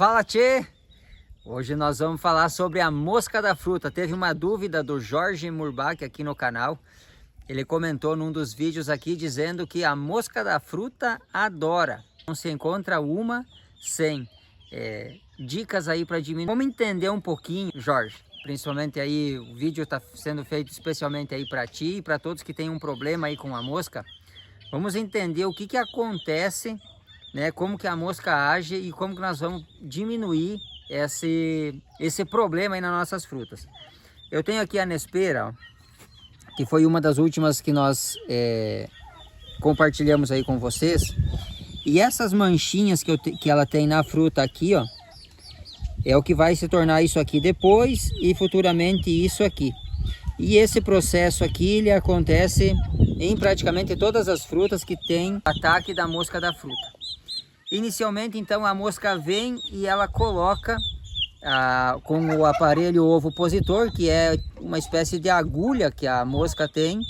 Fala, tchê! Hoje nós vamos falar sobre a mosca da fruta. Teve uma dúvida do Jorge Murbach aqui no canal. Ele comentou num dos vídeos aqui dizendo que a mosca da fruta adora. Não se encontra uma sem dicas aí para diminuir. Vamos entender um pouquinho, Jorge. Principalmente aí, o vídeo está sendo feito especialmente aí para ti e para todos que têm um problema aí com a mosca. Vamos entender o que acontece, né? Como que a mosca age e como que nós vamos diminuir esse problema aí nas nossas frutas. Eu tenho aqui a Nespera, ó, que foi uma das últimas que nós compartilhamos aí com vocês. E essas manchinhas que ela tem na fruta aqui, ó, é o que vai se tornar isso aqui depois e futuramente isso aqui. E esse processo aqui, ele acontece em praticamente todas as frutas que tem ataque da mosca da fruta. Inicialmente, então, a mosca vem e ela coloca com o aparelho ovopositor, que é uma espécie de agulha que a mosca tem.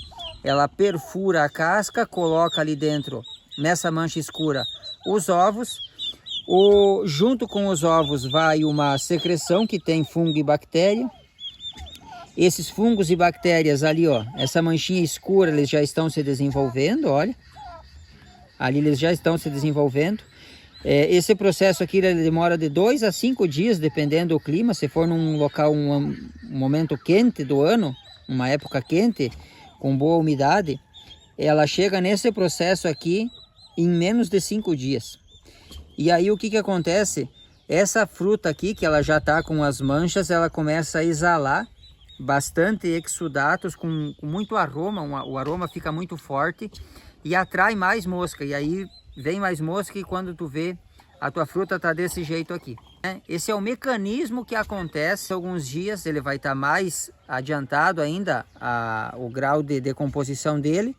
Ela perfura a casca, coloca ali dentro, nessa mancha escura, os ovos. Junto com os ovos vai uma secreção que tem fungo e bactéria. Esses fungos e bactérias ali, ó, essa manchinha escura, eles já estão se desenvolvendo, olha. Ali eles já estão se desenvolvendo. Esse processo aqui ele demora de 2 a 5 dias, dependendo do clima. Se for num local, um momento quente do ano, uma época quente, com boa umidade, ela chega nesse processo aqui em menos de 5 dias. E aí o que acontece? Essa fruta aqui, que ela já está com as manchas, ela começa a exalar bastante exudatos com muito aroma. O aroma fica muito forte e atrai mais mosca. E aí vem mais mosca e quando tu vê, a tua fruta tá desse jeito aqui. Esse é o mecanismo que acontece. Alguns dias ele vai estar mais adiantado ainda, o grau de decomposição dele.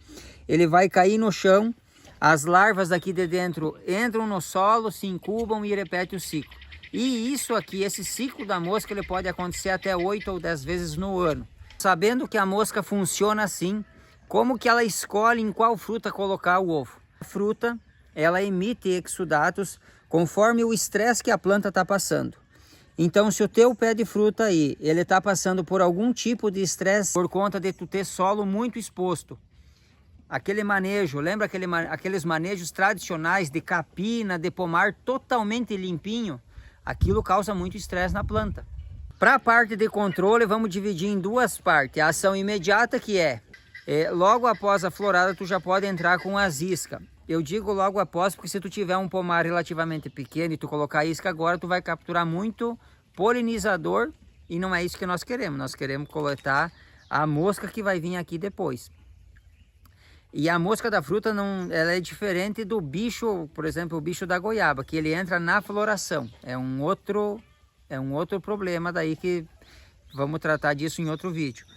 Ele vai cair no chão, as larvas daqui de dentro entram no solo, se incubam e repetem o ciclo. E isso aqui, esse ciclo da mosca, ele pode acontecer até 8 ou 10 vezes no ano. Sabendo que a mosca funciona assim, como que ela escolhe em qual fruta colocar o ovo? A fruta, ela emite exudatos conforme o estresse que a planta está passando. Então, se o teu pé de fruta aí, ele está passando por algum tipo de estresse por conta de tu ter solo muito exposto, aquele manejo, lembra aqueles manejos tradicionais de capina, de pomar totalmente limpinho? Aquilo causa muito estresse na planta. Para a parte de controle, vamos dividir em duas partes. A ação imediata, que logo após a florada, tu já pode entrar com as iscas. Eu digo logo após, porque se tu tiver um pomar relativamente pequeno e tu colocar isca agora, tu vai capturar muito polinizador e não é isso que nós queremos. Nós queremos coletar a mosca que vai vir aqui depois. E a mosca da fruta ela é diferente do bicho, por exemplo, o bicho da goiaba, que ele entra na floração. É um outro problema daí que vamos tratar disso em outro vídeo.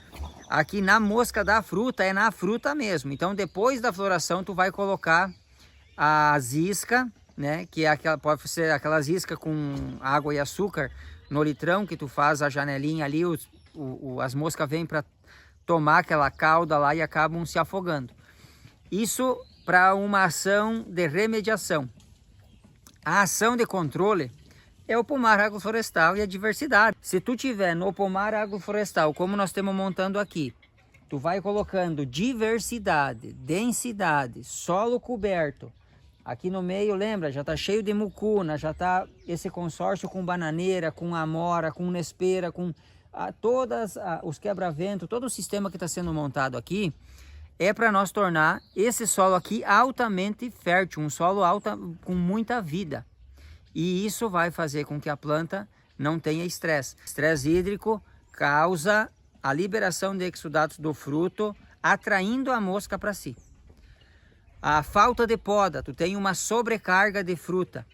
Aqui na mosca da fruta, é na fruta mesmo. Então depois da floração tu vai colocar as iscas, né? Que pode ser aquelas iscas com água e açúcar no litrão, que tu faz a janelinha ali, as moscas vêm para tomar aquela calda lá e acabam se afogando. Isso para uma ação de remediação. A ação de controle é o pomar agroflorestal e a diversidade. Se tu tiver no pomar agroflorestal, como nós estamos montando aqui, tu vai colocando diversidade, densidade, solo coberto. Aqui no meio, lembra, já está cheio de mucuna, já está esse consórcio com bananeira, com amora, com nespera, com os quebra-vento, todo o sistema que está sendo montado aqui, é para nós tornar esse solo aqui altamente fértil, um solo com muita vida. E isso vai fazer com que a planta não tenha estresse. Estresse hídrico causa a liberação de exudatos do fruto, atraindo a mosca para si. A falta de poda, tu tem uma sobrecarga de fruta,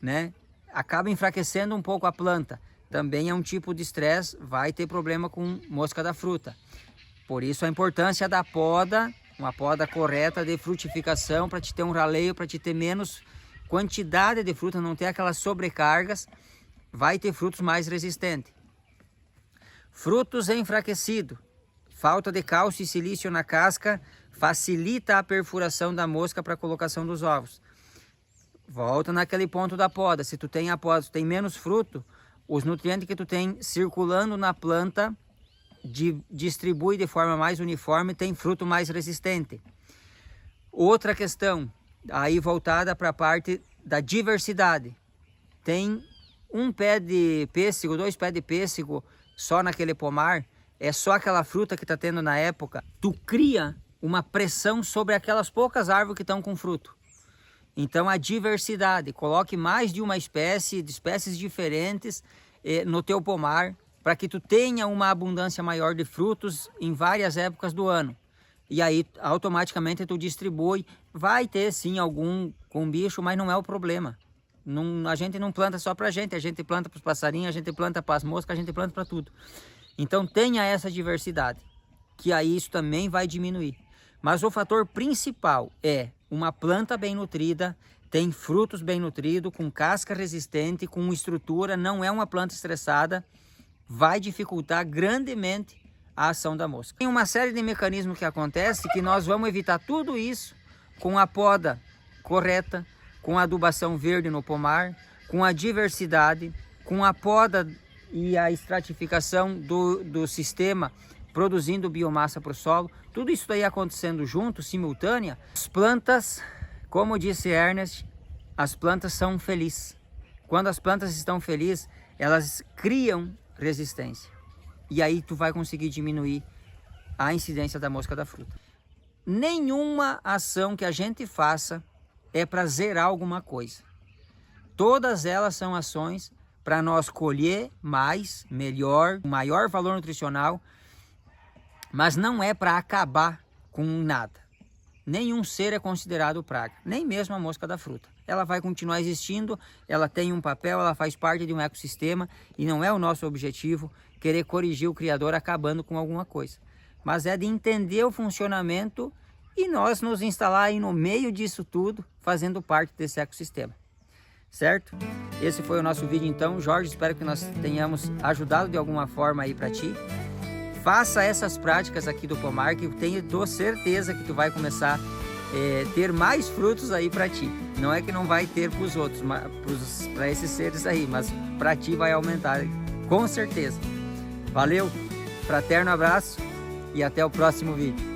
né? Acaba enfraquecendo um pouco a planta. Também é um tipo de estresse, vai ter problema com mosca da fruta. Por isso a importância da poda, uma poda correta de frutificação, para te ter um raleio, para te ter menos quantidade de fruta, não ter aquelas sobrecargas, vai ter frutos mais resistentes. Frutos enfraquecidos, falta de cálcio e silício na casca, facilita a perfuração da mosca para a colocação dos ovos. Volta naquele ponto da poda. Se tu tem a poda, tu tem menos fruto, os nutrientes que tu tem circulando na planta distribui de forma mais uniforme, tem fruto mais resistente. Outra questão, aí voltada para a parte da diversidade. Tem um pé de pêssego, 2 pés de pêssego só naquele pomar, é só aquela fruta que está tendo na época. Tu cria uma pressão sobre aquelas poucas árvores que estão com fruto. Então a diversidade, coloque mais de uma espécie, de espécies diferentes no teu pomar, para que tu tenha uma abundância maior de frutos em várias épocas do ano. E aí automaticamente tu distribui, vai ter sim algum com bicho, mas não é o problema. Não, a gente não planta só para a gente planta para os passarinhos, a gente planta para as moscas, a gente planta para tudo. Então tenha essa diversidade, que aí isso também vai diminuir. Mas o fator principal é uma planta bem nutrida, tem frutos bem nutridos, com casca resistente, com estrutura, não é uma planta estressada, vai dificultar grandemente a ação da mosca. Tem uma série de mecanismos que acontece que nós vamos evitar tudo isso com a poda correta, com a adubação verde no pomar, com a diversidade, com a poda e a estratificação do sistema produzindo biomassa para o solo. Tudo isso daí acontecendo junto, simultânea. As plantas, como disse Ernest, as plantas são felizes. Quando as plantas estão felizes, elas criam resistência. E aí tu vai conseguir diminuir a incidência da mosca da fruta. Nenhuma ação que a gente faça é para zerar alguma coisa. Todas elas são ações para nós colher mais, melhor, maior valor nutricional, mas não é para acabar com nada. Nenhum ser é considerado praga, nem mesmo a mosca da fruta. Ela vai continuar existindo, ela tem um papel, ela faz parte de um ecossistema e não é o nosso objetivo querer corrigir o Criador acabando com alguma coisa. Mas é de entender o funcionamento e nós nos instalar aí no meio disso tudo, fazendo parte desse ecossistema. Certo? Esse foi o nosso vídeo então, Jorge, espero que nós tenhamos ajudado de alguma forma aí para ti. Faça essas práticas aqui do pomar, que eu dou certeza que tu vai começar a ter mais frutos aí para ti. Não é que não vai ter para os outros, para esses seres aí, mas para ti vai aumentar, com certeza. Valeu, fraterno abraço e até o próximo vídeo.